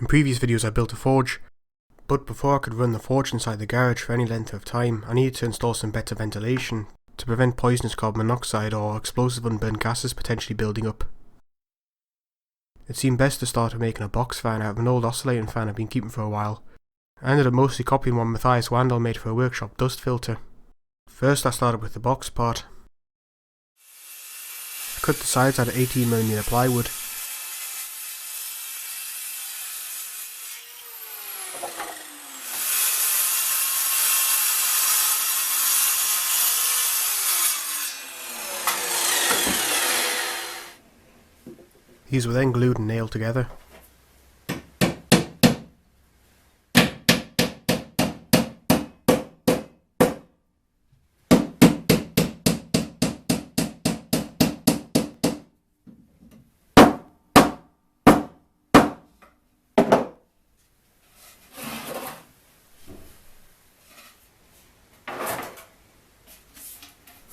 In previous videos I built a forge, but before I could run the forge inside the garage for any length of time, I needed to install some better ventilation to prevent poisonous carbon monoxide or explosive unburned gases potentially building up. It seemed best to start with making a box fan out of an old oscillating fan I've been keeping for a while. I ended up mostly copying one Matthias Wandel made for a workshop dust filter. First I started with the box part. I cut the sides out of 18mm plywood. These were then glued and nailed together.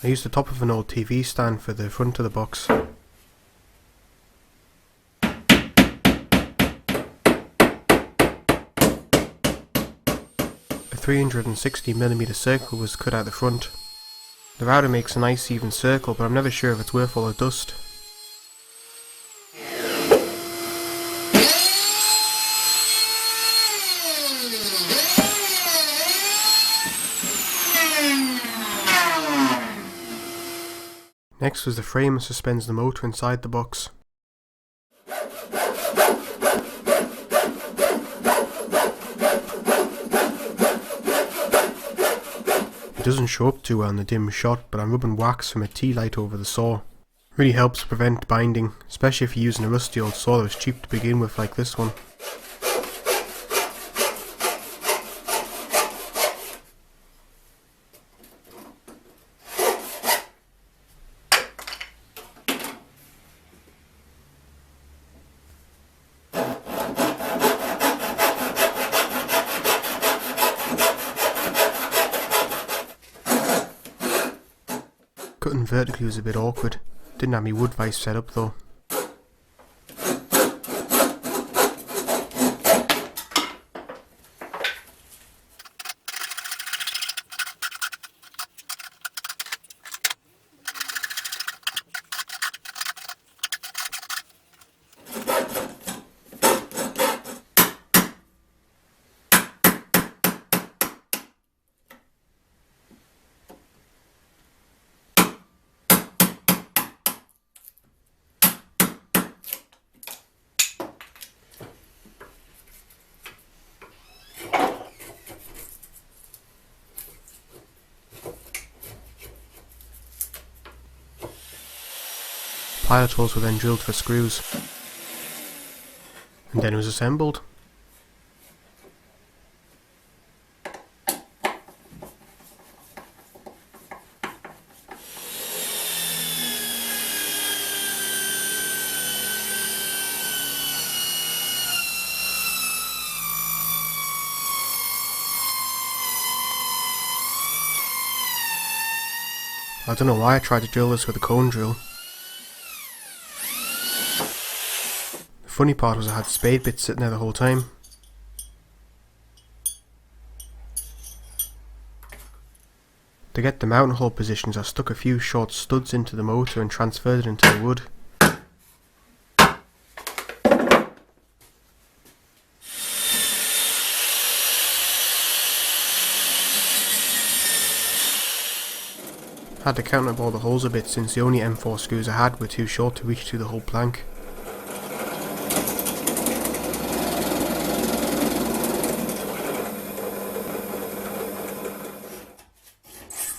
I used the top of an old TV stand for the front of the box. A 360mm circle was cut out the front. The router makes a nice even circle, but I'm never sure if it's worth all the dust. Next was the frame that suspends the motor inside the box. It doesn't show up too well in the dim shot, but I'm rubbing wax from a tea light over the saw. Really helps prevent binding, especially if you're using a rusty old saw that was cheap to begin with like this one. Cutting vertically was a bit awkward. Didn't have my wood vise set up though. Pilot holes were then drilled for screws, and then it was assembled. I don't know why I tried to drill this with a cone drill. The funny part was I had spade bits sitting there the whole time. To get the mounting hole positions, I stuck a few short studs into the motor and transferred it into the wood. I had to count up all the holes a bit since the only M4 screws I had were too short to reach through the whole plank.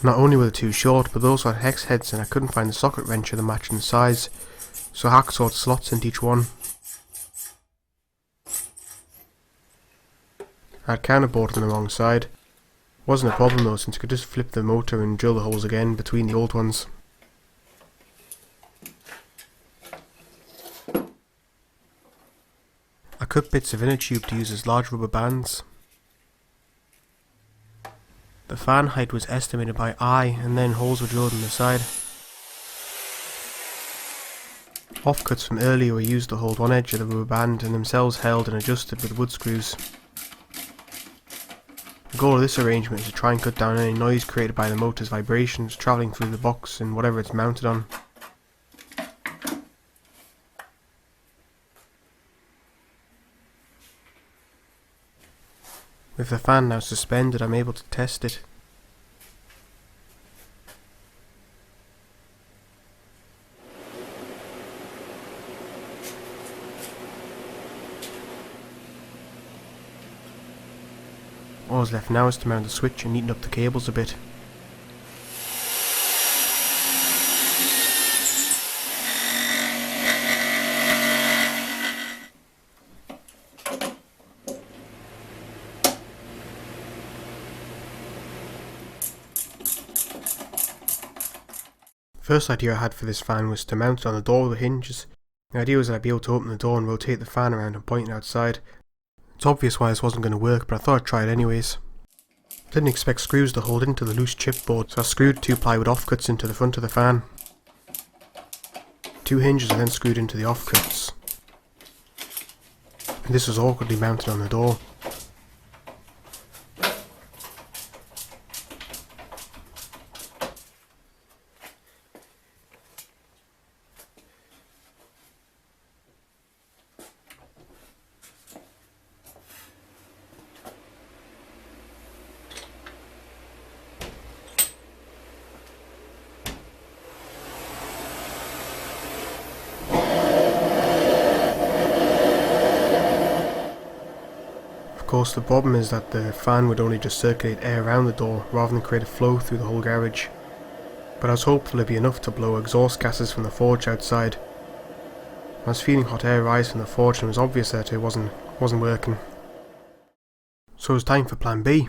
Not only were they too short, but they also had hex heads and I couldn't find the socket wrench of the matching size, so I hacksawed slots into each one. I had counterboarded on the wrong side. Wasn't a problem though, since I could just flip the motor and drill the holes again between the old ones. I cut bits of inner tube to use as large rubber bands. The fan height was estimated by eye, and then holes were drilled on the side. Offcuts from earlier were used to hold one edge of the rubber band and themselves held and adjusted with wood screws. The goal of this arrangement is to try and cut down any noise created by the motor's vibrations travelling through the box and whatever it's mounted on. With the fan now suspended, I'm able to test it. All is left now is to mount the switch and neaten up the cables a bit. First idea I had for this fan was to mount it on the door with the hinges. The idea was that I'd be able to open the door and rotate the fan around and point it outside. It's obvious why this wasn't going to work, but I thought I'd try it anyways. I didn't expect screws to hold into the loose chipboard, so I screwed 2 plywood offcuts into the front of the fan. 2 hinges are then screwed into the offcuts. And this was awkwardly mounted on the door. Of course, the problem is that the fan would only just circulate air around the door rather than create a flow through the whole garage. But I was hopeful it'd be enough to blow exhaust gases from the forge outside. I was feeling hot air rise from the forge and it was obvious that it wasn't working. So it was time for plan B.